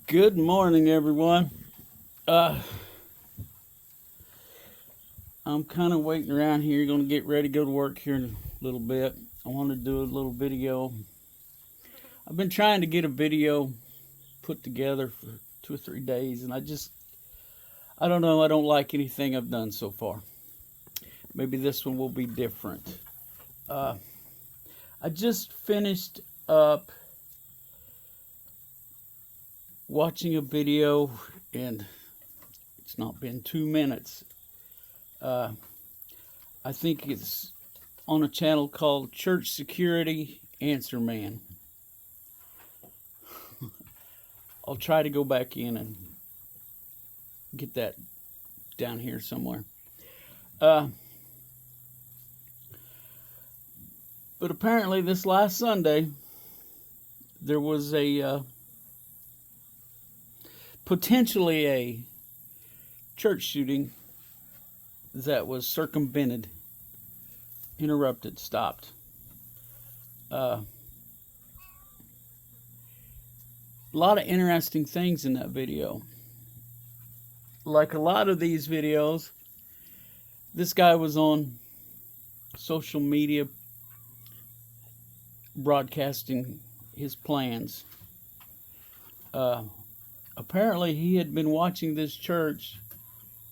Good morning, everyone. Uh, I'm kind of waiting around here. Going to get ready to go to work here in a little bit. I want to do a little video. I've been trying to get a video put together for 2 or 3 days, and I don't know. I don't like anything I've done so far. Maybe this one will be different. Uh, I just finished up watching a video, and it's not been 2 minutes. Uh, I think it's on a channel called Church Security Answer Man. I'll try to go back in and get that down here somewhere. But apparently this last Sunday, there was potentially a church shooting that was circumvented, interrupted, stopped. A lot of interesting things in that video. Like a lot of these videos, this guy was on social media broadcasting his plans. Apparently, he had been watching this church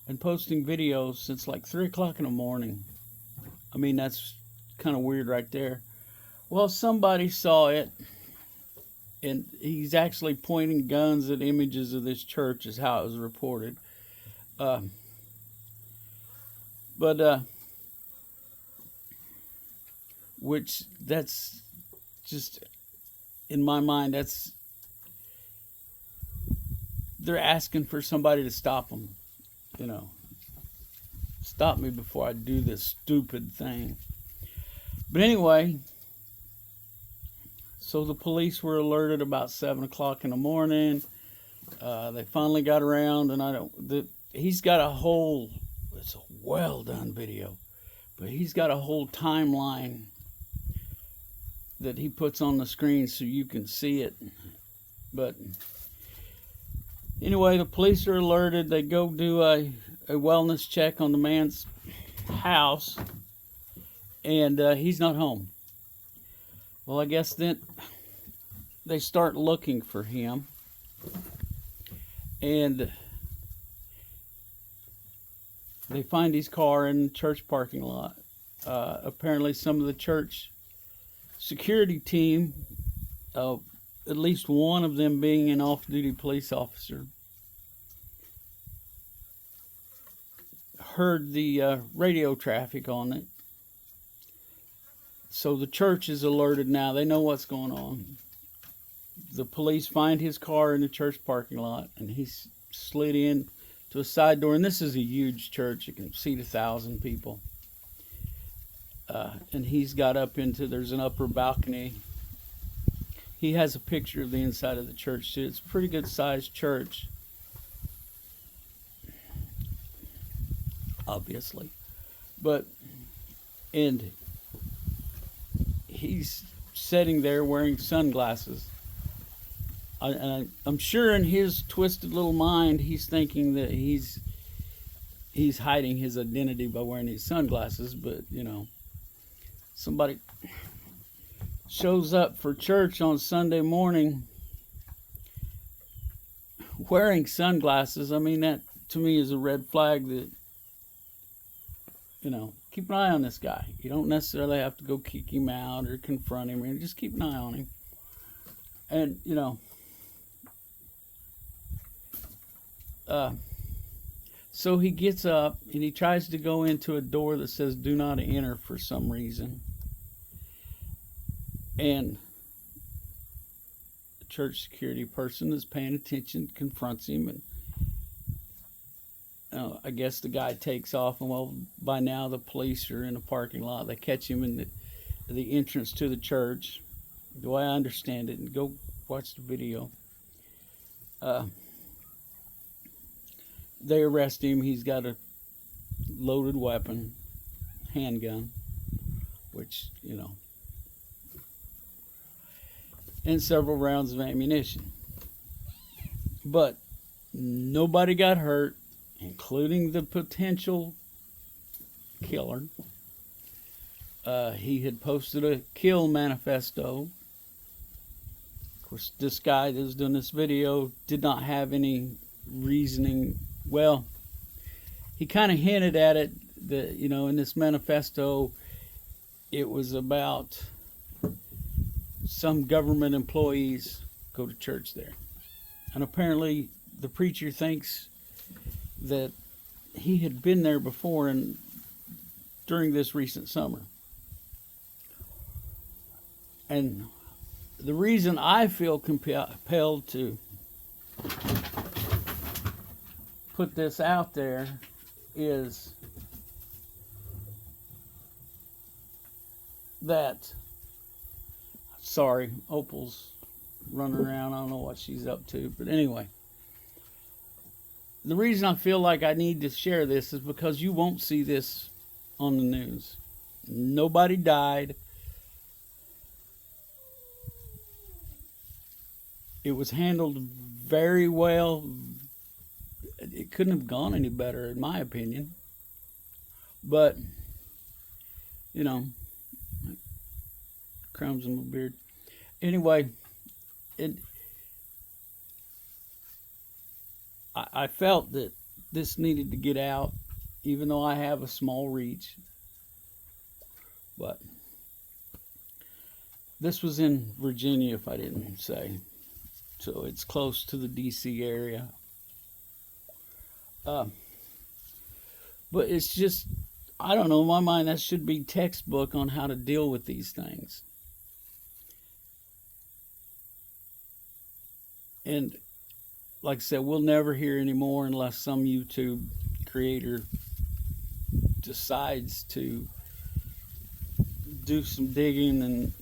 and posting videos since like 3 o'clock in the morning. I mean, that's kind of weird right there. Well, somebody saw it, and he's actually pointing guns at images of this church, is how it was reported. Which that's just, in my mind, they're asking for somebody to stop them. Stop me before I do this stupid thing. But anyway, so the police were alerted about 7 o'clock in the morning. They finally got around, and he's got it's a well done video, but he's got a whole timeline that he puts on the screen so you can see it. But anyway, the police are alerted. They go do a wellness check on the man's house, and he's not home. Well, I guess then they start looking for him, and they find his car in the church parking lot. Apparently, some of the church security team, at least one of them being an off-duty police officer, heard the radio traffic on it. So the church is alerted now. They know what's going on. The police find his car in the church parking lot, and he's slid in to a side door. And this is a huge church. It can seat 1,000 people. And he's got up there's an upper balcony. He has a picture of the inside of the church too. It's a pretty good sized church, obviously. And he's sitting there wearing sunglasses. I'm sure in his twisted little mind, he's thinking that he's hiding his identity by wearing these sunglasses. But, somebody shows up for church on Sunday morning wearing sunglasses. I mean, that to me is a red flag that, keep an eye on this guy. You don't necessarily have to go kick him out or confront him. Just keep an eye on him. And, so he gets up and he tries to go into a door that says "Do not enter" for some reason. And the church security person is paying attention, confronts him, and I guess the guy takes off. And well, by now the police are in the parking lot. They catch him in the entrance to the church. The way I understand it, and go watch the video. They arrest him. He's got a loaded weapon, handgun, which, and several rounds of ammunition. But nobody got hurt, including the potential killer. He had posted a kill manifesto. Of course, this guy that was doing this video did not have any reasoning. Well, he kind of hinted at it that, in this manifesto, it was about some government employees go to church there. And apparently the preacher thinks that he had been there before and during this recent summer. And the reason I feel compelled to put this out there is that, sorry, Opal's running around. I don't know what she's up to. But anyway, the reason I feel like I need to share this is because you won't see this on the news. Nobody died. It was handled very well. It couldn't have gone any better, in my opinion. But, crumbs in my beard. Anyway, I felt that this needed to get out, even though I have a small reach. But this was in Virginia, if I didn't say. So it's close to the D.C. area. But it's just, I don't know, in my mind, that should be textbook on how to deal with these things. And like I said, we'll never hear any more unless some YouTube creator decides to do some digging and,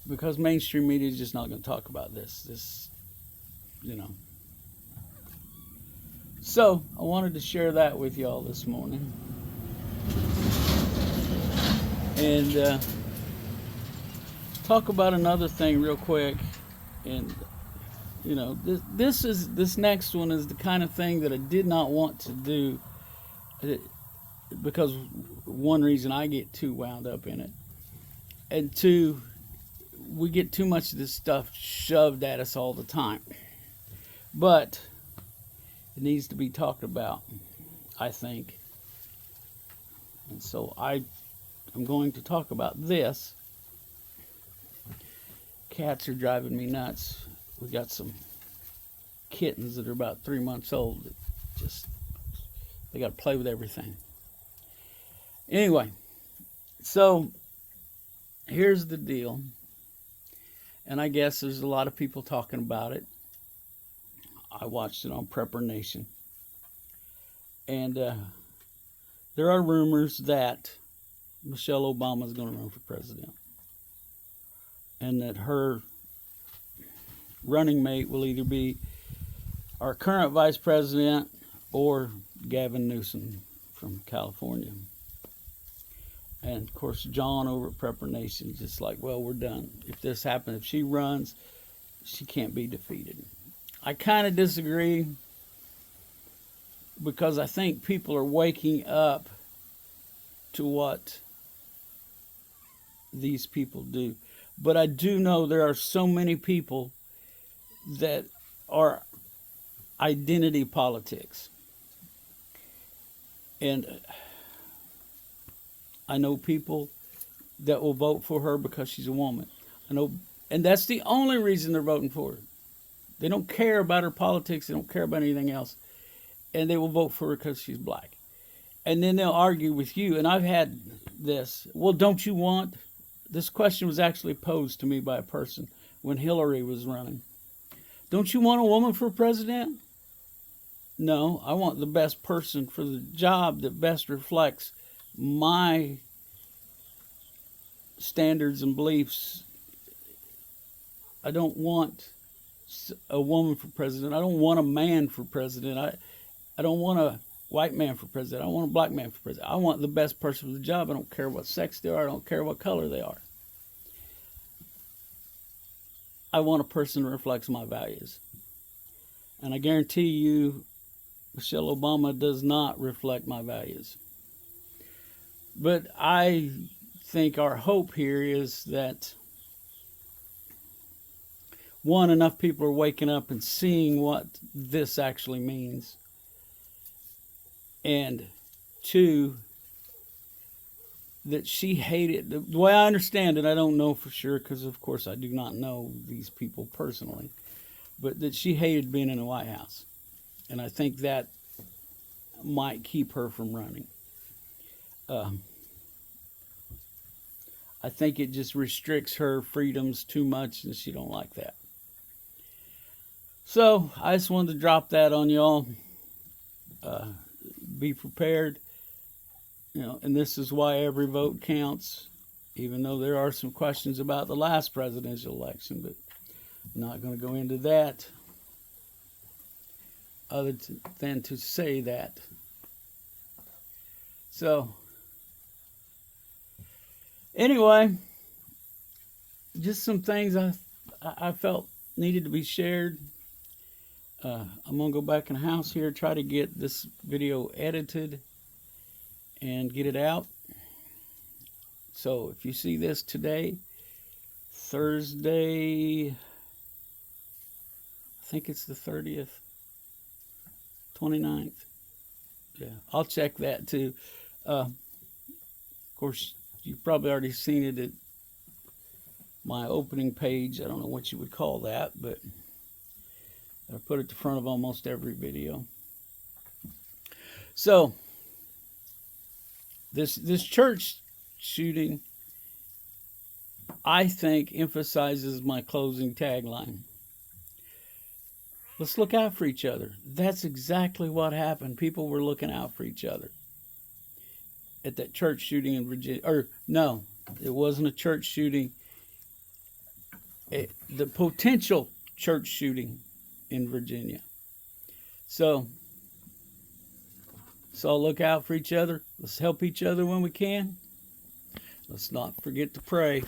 because mainstream media is just not going to talk about this. So, I wanted to share that with y'all this morning. And talk about another thing real quick. And, this next one is the kind of thing that I did not want to do because one reason I get too wound up in it. And two, we get too much of this stuff shoved at us all the time. But it needs to be talked about, I think. And so I'm going to talk about this. Cats are driving me nuts. We got some kittens that are about 3 months old that they got to play with everything. Anyway, so here's the deal. And I guess there's a lot of people talking about it. I watched it on Prepper Nation. And there are rumors that Michelle Obama is going to run for president. And that her running mate will either be our current vice president or Gavin Newsom from California. And of course, John over at Prepper Nation is just like, well, we're done. If this happens, if she runs, she can't be defeated. I kind of disagree because I think people are waking up to what these people do. But I do know there are so many people that are identity politics. And I know people that will vote for her because she's a woman. I know, and that's the only reason they're voting for her. They don't care about her politics. They don't care about anything else. And they will vote for her because she's black. And then they'll argue with you. And I've had this. Well, don't you want... This question was actually posed to me by a person when Hillary was running. Don't you want a woman for president? No, I want the best person for the job that best reflects my standards and beliefs. I don't want a woman for president. I don't want a man for president. I don't want a white man for president. I want a black man for president. I want the best person for the job. I don't care what sex they are. I don't care what color they are. I want a person that reflects my values. And I guarantee you, Michelle Obama does not reflect my values. But I think our hope here is that, one, enough people are waking up and seeing what this actually means. And two, that she hated, the way I understand it, I don't know for sure because, of course, I do not know these people personally, but that she hated being in the White House. And I think that might keep her from running. I think it just restricts her freedoms too much, and she don't like that. So I just wanted to drop that on y'all. Be prepared, and this is why every vote counts, even though there are some questions about the last presidential election, but I'm not going to go into that other than to say that. So anyway, just some things I felt needed to be shared. I'm going to go back in the house here, try to get this video edited and get it out. So if you see this today, Thursday, I think it's the 30th, 29th. Yeah, I'll check that too. Of course, you've probably already seen it at my opening page. I don't know what you would call that, but I put it at the front of almost every video. So this church shooting, I think, emphasizes my closing tagline. Let's look out for each other. That's exactly what happened. People were looking out for each other at that church shooting in Virginia. Or no, it wasn't a church shooting. The potential church shooting in Virginia. So look out for each other. Let's help each other when we can. Let's not forget to pray.